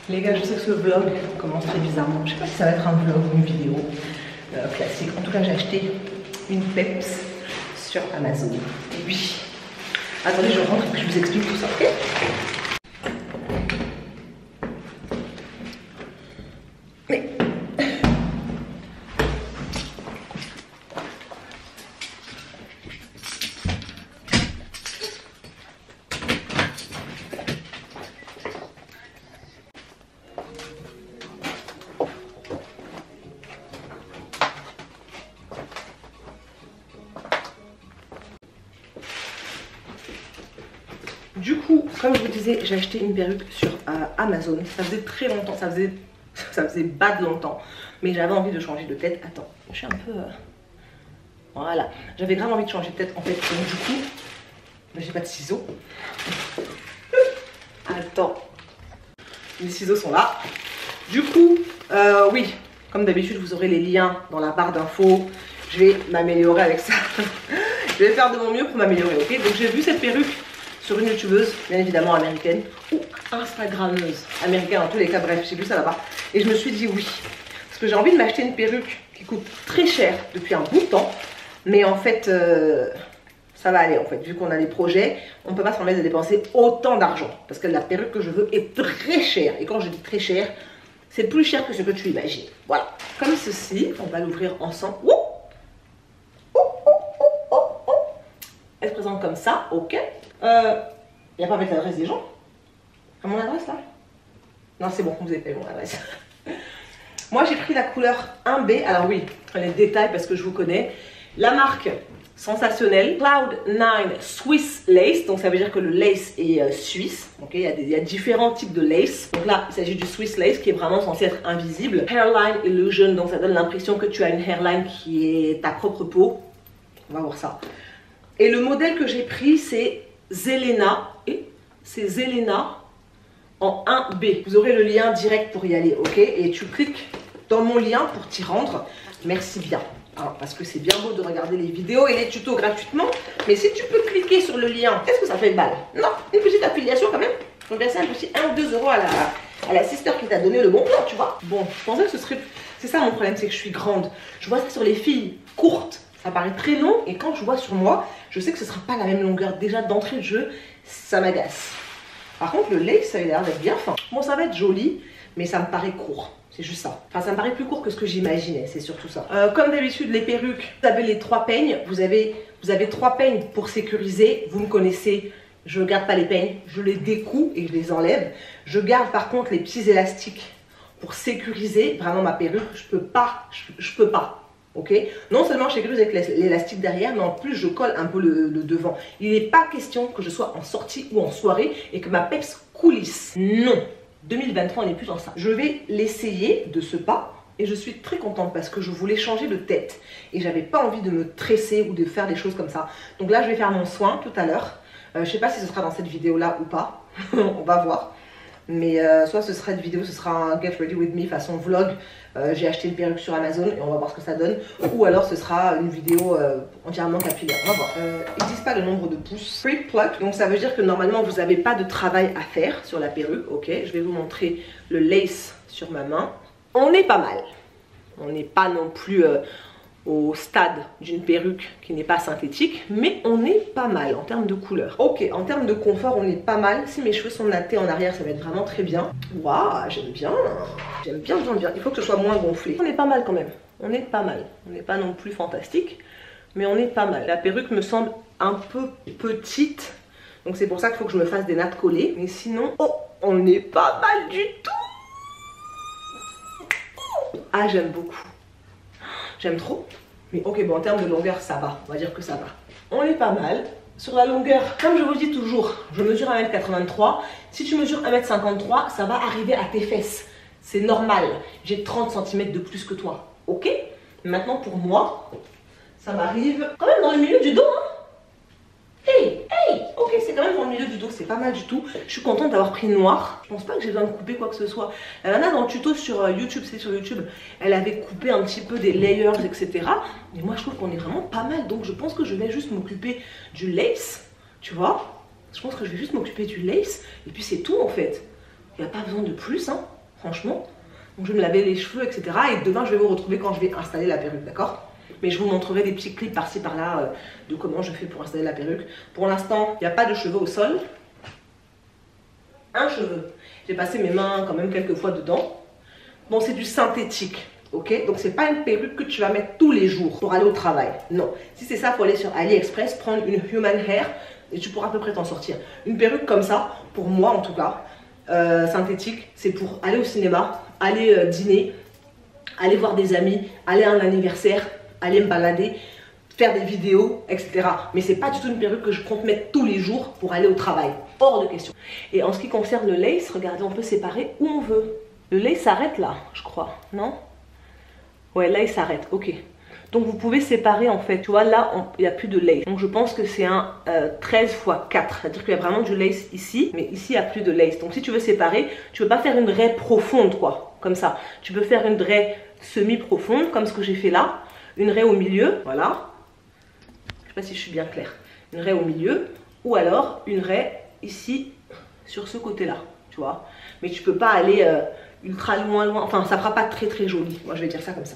Les gars, je sais que ce vlog commence très bizarrement. Je sais pas si ça va être un vlog ou une vidéo classique. En tout cas, j'ai acheté une Peps sur Amazon. Et oui. Attendez, je rentre et puis je vous explique tout ça, ok? Mais... Du coup, comme je vous disais, j'ai acheté une perruque sur Amazon. Ça faisait très longtemps, ça faisait bad longtemps. Mais j'avais envie de changer de tête. Attends, je suis un peu... Voilà, j'avais grave envie de changer de tête en fait. Donc du coup, j'ai pas de ciseaux. Attends, les ciseaux sont là. Du coup, oui, comme d'habitude, vous aurez les liens dans la barre d'infos. Je vais m'améliorer avec ça. Je vais faire de mon mieux pour m'améliorer, ok? Donc j'ai vu cette perruque sur une youtubeuse, bien évidemment américaine, ou instagrammeuse, américaine en tous les cas, bref, j'ai vu ça là-bas. Et je me suis dit oui, parce que j'ai envie de m'acheter une perruque qui coûte très cher depuis un bout de temps. Mais en fait, ça va aller en fait, vu qu'on a des projets, on ne peut pas se permettre de dépenser autant d'argent. Parce que la perruque que je veux est très chère. Et quand je dis très cher, c'est plus cher que ce que tu imagines. Voilà, comme ceci, on va l'ouvrir ensemble. Ouh, ouh, ouh, ouh, ouh. Elle se présente comme ça, ok. Il n'y a pas à mettre l'adresse des gens. À mon adresse là? Non, c'est bon, vous avez payé mon adresse. Moi j'ai pris la couleur 1B. Alors oui, les détails parce que je vous connais. La marque sensationnelle, Cloud9 Swiss Lace. Donc ça veut dire que le lace est suisse. Okay, il y a différents types de lace. Donc là, il s'agit du Swiss Lace qui est vraiment censé être invisible. Hairline Illusion, donc ça donne l'impression que tu as une hairline qui est ta propre peau. On va voir ça. Et le modèle que j'ai pris, c'est Zelena. Et c'est Zelena en 1B. Vous aurez le lien direct pour y aller, ok? Et tu cliques dans mon lien pour t'y rendre. Merci bien. Alors, parce que c'est bien beau de regarder les vidéos et les tutos gratuitement. Mais si tu peux cliquer sur le lien, qu'est-ce que ça fait balle? Non, une petite affiliation quand même. Je vais verser un petit 1 ou 2 euros à la sister qui t'a donné le bon plan, tu vois. Bon, je pensais que ce serait... C'est ça mon problème, c'est que je suis grande. Je vois ça sur les filles courtes. Ça paraît très long et quand je vois sur moi, je sais que ce ne sera pas la même longueur. Déjà d'entrée de jeu, ça m'agace. Par contre, le lace, ça a l'air d'être bien fin. Bon, ça va être joli, mais ça me paraît court. C'est juste ça. Enfin, ça me paraît plus court que ce que j'imaginais, c'est surtout ça. Comme d'habitude, les perruques, vous avez les 3 peignes. Vous avez 3 peignes pour sécuriser. Vous me connaissez, je ne garde pas les peignes. Je les découpe et je les enlève. Je garde par contre les petits élastiques pour sécuriser vraiment ma perruque. Je peux pas. Ok, non seulement je sécurise avec l'élastique derrière, mais en plus je colle un peu le devant. Il n'est pas question que je sois en sortie ou en soirée et que ma peps coulisse. Non, 2023 on n'est plus dans ça. Je vais l'essayer de ce pas et je suis très contente parce que je voulais changer de tête et j'avais pas envie de me tresser ou de faire des choses comme ça. Donc là je vais faire mon soin tout à l'heure. Je sais pas si ce sera dans cette vidéo là ou pas. On va voir. Mais soit ce sera une vidéo, ce sera un Get Ready With Me façon vlog. J'ai acheté une perruque sur Amazon et on va voir ce que ça donne. Ou alors ce sera une vidéo entièrement capillaire. On va voir. Ils disent pas le nombre de pouces. Free pluck, donc ça veut dire que normalement vous n'avez pas de travail à faire sur la perruque. Ok, je vais vous montrer le lace sur ma main. On est pas mal. On n'est pas non plus au stade d'une perruque qui n'est pas synthétique, mais on est pas mal en termes de couleur. Ok, en termes de confort, on est pas mal. Si mes cheveux sont nattés en arrière, ça va être vraiment très bien. Waouh, j'aime bien. J'aime bien, bien, bien. Il faut que ce soit moins gonflé. On est pas mal quand même. On est pas mal. On n'est pas non plus fantastique, mais on est pas mal. La perruque me semble un peu petite, donc c'est pour ça qu'il faut que je me fasse des nattes collées. Mais sinon, oh, on n'est pas mal du tout. Ah, j'aime beaucoup. J'aime trop. Mais ok, bon, en termes de longueur, ça va. On va dire que ça va. On est pas mal. Sur la longueur, comme je vous dis toujours, je mesure 1m83. Si tu mesures 1m53, ça va arriver à tes fesses. C'est normal. J'ai 30 cm de plus que toi. Ok? Maintenant, pour moi, ça m'arrive quand même dans le milieu du dos. Hein? Hey, hey! Ok, c'est quand même dans le milieu du dos. C'est pas mal du tout. Je suis contente d'avoir pris noir. Je pense pas que j'ai besoin de couper quoi que ce soit. La nana dans le tuto sur YouTube, c'est sur YouTube, elle avait coupé un petit peu des layers, etc. Mais moi, je trouve qu'on est vraiment pas mal. Donc, je pense que je vais juste m'occuper du lace. Tu vois? Je pense que je vais juste m'occuper du lace. Et puis, c'est tout en fait. Il n'y a pas besoin de plus, hein, franchement. Donc je vais me laver les cheveux, etc. Et demain, je vais vous retrouver quand je vais installer la perruque, d'accord? Mais je vous montrerai des petits clips par-ci, par-là de comment je fais pour installer la perruque. Pour l'instant, il n'y a pas de cheveux au sol. Un cheveu. J'ai passé mes mains quand même quelques fois dedans. Bon, c'est du synthétique, ok? Donc c'est pas une perruque que tu vas mettre tous les jours pour aller au travail. Non. Si c'est ça, il faut aller sur AliExpress, prendre une human hair et tu pourras à peu près t'en sortir. Une perruque comme ça, pour moi en tout cas, synthétique, c'est pour aller au cinéma, aller dîner, aller voir des amis, aller à un anniversaire, aller me balader, faire des vidéos, etc. Mais c'est pas du tout une perruque que je compte mettre tous les jours pour aller au travail. Hors de question. Et en ce qui concerne le lace, regardez, on peut séparer où on veut. Le lace s'arrête là, je crois, non? Ouais, là il s'arrête, ok. Donc vous pouvez séparer en fait, tu vois, là il n'y a plus de lace. Donc je pense que c'est un 13 x 4, c'est-à-dire qu'il y a vraiment du lace ici, mais ici il n'y a plus de lace. Donc si tu veux séparer, tu ne peux pas faire une raie profonde quoi, comme ça. Tu peux faire une raie semi-profonde, comme ce que j'ai fait là. Une raie au milieu, voilà. Je ne sais pas si je suis bien claire. Une raie au milieu, ou alors une raie ici, sur ce côté-là, tu vois. Mais tu ne peux pas aller ultra loin, enfin ça fera pas très très joli. Moi je vais dire ça comme ça.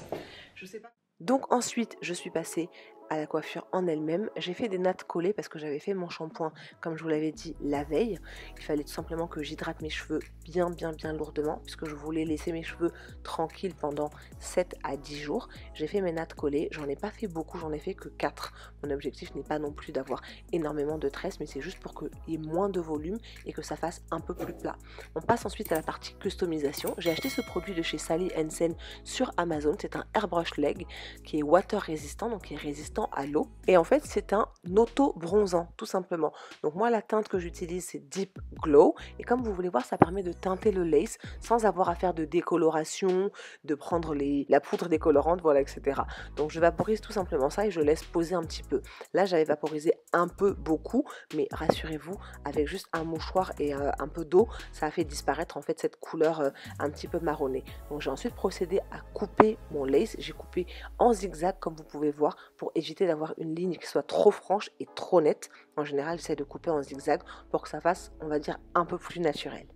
Je sais pas. Donc ensuite, je suis passée à la coiffure en elle-même. J'ai fait des nattes collées parce que j'avais fait mon shampoing, comme je vous l'avais dit, la veille. Il fallait tout simplement que j'hydrate mes cheveux bien lourdement, puisque je voulais laisser mes cheveux tranquilles pendant 7 à 10 jours. J'ai fait mes nattes collées. J'en ai pas fait beaucoup, j'en ai fait que 4. Mon objectif n'est pas non plus d'avoir énormément de tresses, mais c'est juste pour qu'il y ait moins de volume et que ça fasse un peu plus plat. On passe ensuite à la partie customisation. J'ai acheté ce produit de chez Sally Hansen sur Amazon. C'est un airbrush leg qui est water résistant, donc qui est résistant à l'eau. Et en fait, c'est un auto-bronzant, tout simplement. Donc moi, la teinte que j'utilise, c'est Deep Glow. Et comme vous voulez voir, ça permet de teinter le lace sans avoir à faire de décoloration, de prendre la poudre décolorante, voilà, etc. Donc je vaporise tout simplement ça et je laisse poser un petit peu. Là, j'avais vaporisé un peu beaucoup, mais rassurez-vous, avec juste un mouchoir et un peu d'eau, ça a fait disparaître en fait cette couleur un petit peu marronnée. Donc j'ai ensuite procédé à couper mon lace. J'ai coupé en zigzag, comme vous pouvez voir, pour éviter d'avoir une ligne qui soit trop franche et trop nette. En général, j'essaie de couper en zigzag pour que ça fasse, on va dire, un peu plus naturel.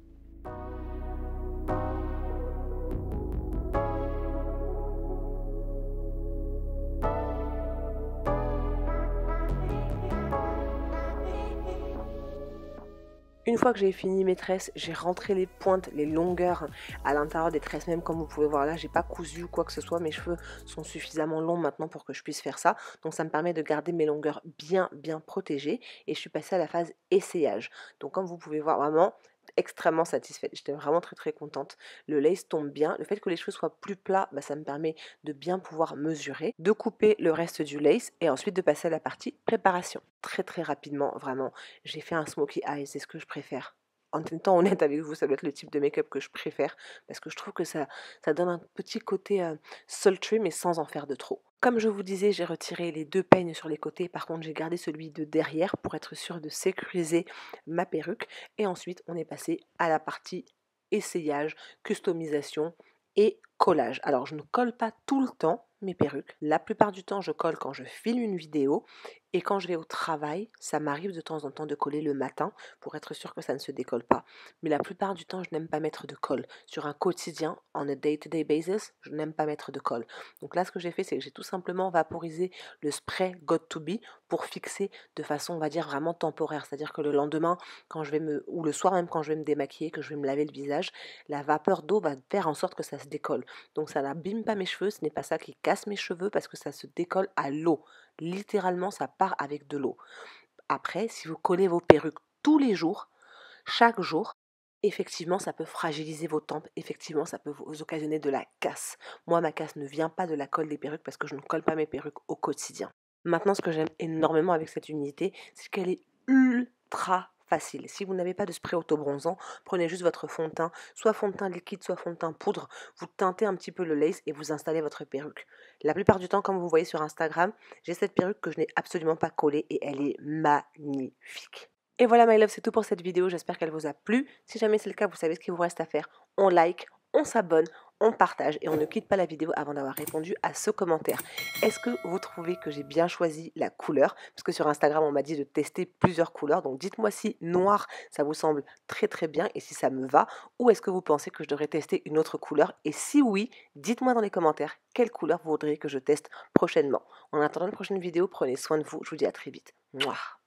Une fois que j'ai fini mes tresses, j'ai rentré les pointes, les longueurs à l'intérieur des tresses, même comme vous pouvez voir là, j'ai pas cousu ou quoi que ce soit, mes cheveux sont suffisamment longs maintenant pour que je puisse faire ça. Donc ça me permet de garder mes longueurs bien protégées et je suis passée à la phase essayage. Donc comme vous pouvez voir, vraiment extrêmement satisfaite, j'étais vraiment très contente. Le lace tombe bien, le fait que les cheveux soient plus plats, bah, ça me permet de bien pouvoir mesurer, de couper le reste du lace et ensuite de passer à la partie préparation. Très rapidement, vraiment, j'ai fait un smokey eye, c'est ce que je préfère. En étant honnête avec vous, ça doit être le type de make-up que je préfère parce que je trouve que ça donne un petit côté sultry mais sans en faire de trop. Comme je vous disais, j'ai retiré les 2 peignes sur les côtés, par contre j'ai gardé celui de derrière pour être sûr de sécuriser ma perruque. Et ensuite on est passé à la partie essayage, customisation et collage. Alors je ne colle pas tout le temps mes perruques. La plupart du temps je colle quand je filme une vidéo et quand je vais au travail, ça m'arrive de temps en temps de coller le matin pour être sûr que ça ne se décolle pas. Mais la plupart du temps je n'aime pas mettre de colle. Sur un quotidien, on a day-to-day basis, je n'aime pas mettre de colle. Donc là ce que j'ai fait c'est que j'ai tout simplement vaporisé le spray Got2b pour fixer de façon on va dire vraiment temporaire. C'est-à-dire que le lendemain quand je vais ou le soir même quand je vais me démaquiller, que je vais me laver le visage, la vapeur d'eau va faire en sorte que ça se décolle. Donc ça n'abîme pas mes cheveux, ce n'est pas ça qui casse mes cheveux parce que ça se décolle à l'eau. Littéralement, ça part avec de l'eau. Après, si vous collez vos perruques tous les jours, chaque jour, effectivement, ça peut fragiliser vos tempes. Effectivement, ça peut vous occasionner de la casse. Moi, ma casse ne vient pas de la colle des perruques parce que je ne colle pas mes perruques au quotidien. Maintenant, ce que j'aime énormément avec cette unité, c'est qu'elle est ultra facile. Si vous n'avez pas de spray auto-bronzant, prenez juste votre fond de teint, soit fond de teint liquide, soit fond de teint poudre, vous teintez un petit peu le lace et vous installez votre perruque. La plupart du temps, comme vous voyez sur Instagram, j'ai cette perruque que je n'ai absolument pas collée et elle est magnifique. Et voilà my love, c'est tout pour cette vidéo, j'espère qu'elle vous a plu. Si jamais c'est le cas, vous savez ce qu'il vous reste à faire. On like, on s'abonne, on partage et on ne quitte pas la vidéo avant d'avoir répondu à ce commentaire. Est-ce que vous trouvez que j'ai bien choisi la couleur? Parce que sur Instagram, on m'a dit de tester plusieurs couleurs. Donc dites-moi si noir, ça vous semble très très bien et si ça me va. Ou est-ce que vous pensez que je devrais tester une autre couleur? Et si oui, dites-moi dans les commentaires quelle couleur vous voudriez que je teste prochainement. En attendant une prochaine vidéo, prenez soin de vous. Je vous dis à très vite. Mouah.